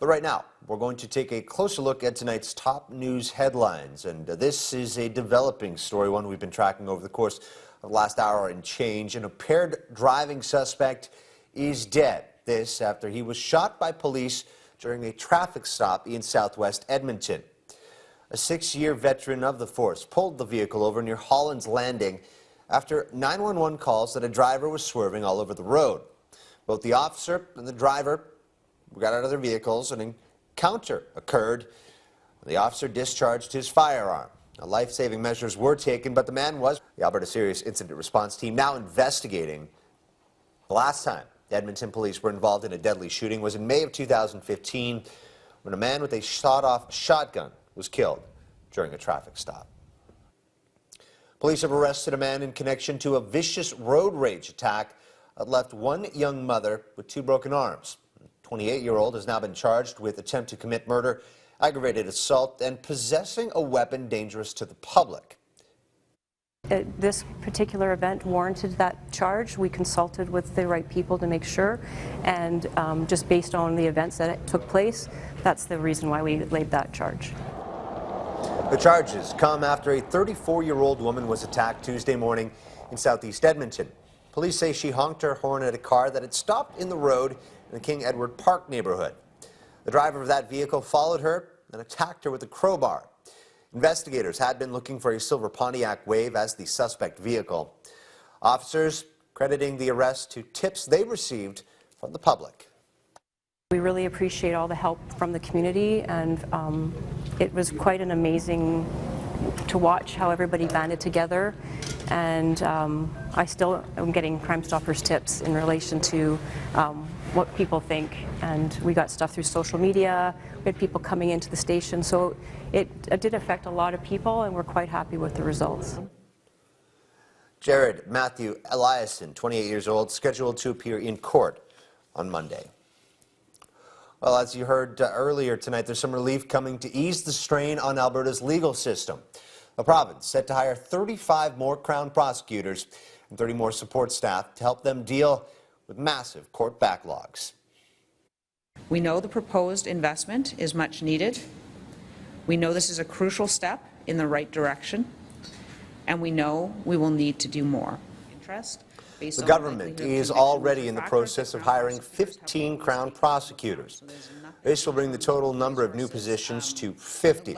But right now, we're going to take a closer look at tonight's top news headlines. And this is a developing story, one we've been tracking over the course of the last hour and change. An impaired driving suspect is dead. This after he was shot by police during a traffic stop in southwest Edmonton. A 6-year veteran of the force pulled the vehicle over near Holland's Landing after 911 calls that a driver was swerving all over the road. Both the officer and the driver got out of their vehicles. An encounter occurred. The officer discharged his firearm. Now, life-saving measures were taken, but the man was. The Alberta Serious Incident Response Team now investigating. The last time the Edmonton police were involved in a deadly shooting was in May of 2015 when a man with a sawed-off shotgun was killed during a traffic stop. Police have arrested a man in connection to a vicious road rage attack that left one young mother with 2 broken arms. The 28-year-old has now been charged with attempt to commit murder, aggravated assault, and possessing a weapon dangerous to the public. This particular event warranted that charge. We consulted with the right people to make sure, and just based on the events that took place, that's the reason why we laid that charge. The charges come after a 34-year-old woman was attacked Tuesday morning in southeast Edmonton. Police say she honked her horn at a car that had stopped in the road in the King Edward Park neighborhood. The driver of that vehicle followed her and attacked her with a crowbar. Investigators had been looking for a silver Pontiac Wave as the suspect vehicle. Officers crediting the arrest to tips they received from the public. We really appreciate all the help from the community, and it was quite an amazing to watch how everybody banded together. And I still am getting Crime Stoppers tips in relation to what people think, and we got stuff through social media. We had people coming into the station, so it did affect a lot of people, and we're quite happy with the results. Jared Matthew Eliason, 28 years old, scheduled to appear in court on Monday. Well, as you heard earlier tonight, there's some relief coming to ease the strain on Alberta's legal system. The province set to hire 35 more Crown prosecutors and 30 more support staff to help them deal with massive court backlogs. We know the proposed investment is much needed. We know this is a crucial step in the right direction, and we know we will need to do more. The government is already in the process of hiring 15 Crown prosecutors. This will bring the total number of new positions to 50.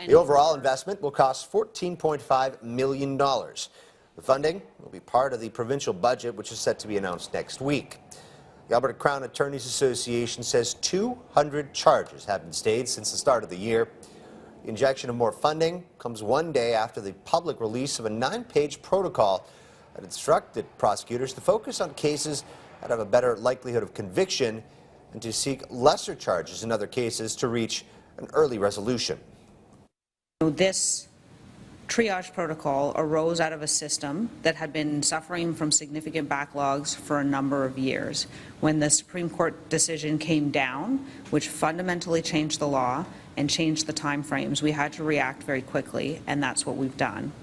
The overall investment will cost $14.5 million. The funding will be part of the provincial budget, which is set to be announced next week. The Alberta Crown Attorneys Association says 200 charges have been stayed since the start of the year. The injection of more funding comes one day after the public release of a 9-page protocol that instructed prosecutors to focus on cases that have a better likelihood of conviction and to seek lesser charges in other cases to reach an early resolution. This triage protocol arose out of a system that had been suffering from significant backlogs for a number of years. When the Supreme Court decision came down, which fundamentally changed the law and changed the time frames, we had to react very quickly, and that's what we've done.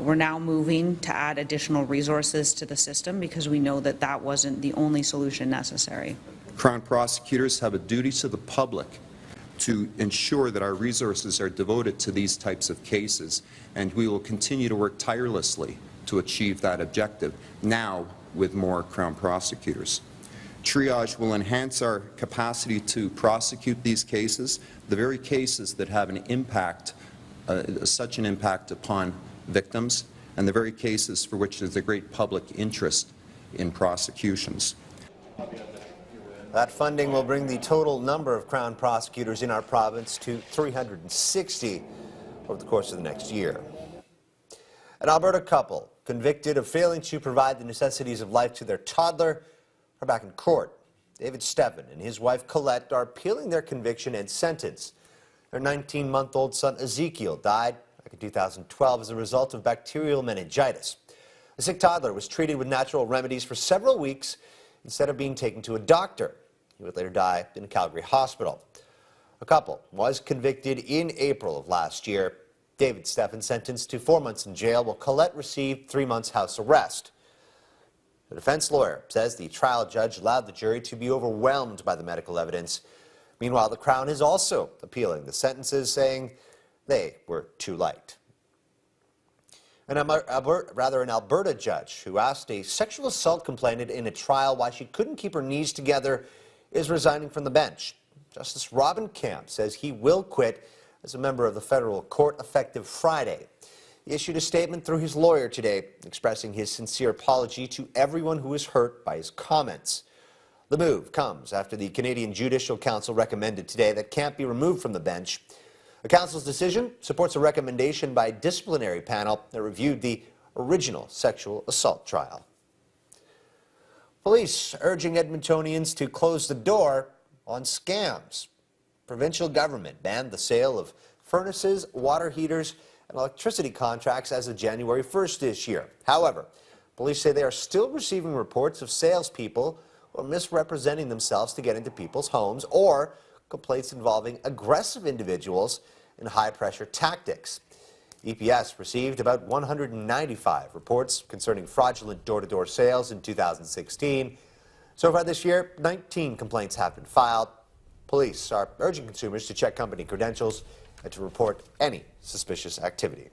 We're now moving to add additional resources to the system because we know that that wasn't the only solution necessary. Crown prosecutors have a duty to the public to ensure that our resources are devoted to these types of cases, and we will continue to work tirelessly to achieve that objective, now with more Crown prosecutors. Triage will enhance our capacity to prosecute these cases, the very cases that have an impact, such an impact upon victims, and the very cases for which there's a great public interest in prosecutions. That funding will bring the total number of Crown prosecutors in our province to 360 over the course of the next year. An Alberta couple convicted of failing to provide the necessities of life to their toddler are back in court. David Stephan and his wife Colette are appealing their conviction and sentence. Their 19-month-old son Ezekiel died back in 2012 as a result of bacterial meningitis. The sick toddler was treated with natural remedies for several weeks instead of being taken to a doctor. He would later die in a Calgary hospital. The couple was convicted in April of last year. David Stephan sentenced to 4 months in jail, while Colette received 3 months house arrest. The defense lawyer says the trial judge allowed the jury to be overwhelmed by the medical evidence. Meanwhile, the Crown is also appealing the sentences, saying they were too light. An Alberta judge who asked a sexual assault complainant in a trial why she couldn't keep her knees together is resigning from the bench. Justice Robin Camp says he will quit as a member of the federal court effective Friday. He issued a statement through his lawyer today expressing his sincere apology to everyone who was hurt by his comments. The move comes after the Canadian Judicial Council recommended today that Camp be removed from the bench. The council's decision supports a recommendation by a disciplinary panel that reviewed the original sexual assault trial. Police urging Edmontonians to close the door on scams. Provincial government banned the sale of furnaces, water heaters, and electricity contracts as of January 1st this year. However, police say they are still receiving reports of salespeople who are misrepresenting themselves to get into people's homes, or complaints involving aggressive individuals and high-pressure tactics. EPS received about 195 reports concerning fraudulent door-to-door sales in 2016. So far this year, 19 complaints have been filed. Police are urging consumers to check company credentials and to report any suspicious activity.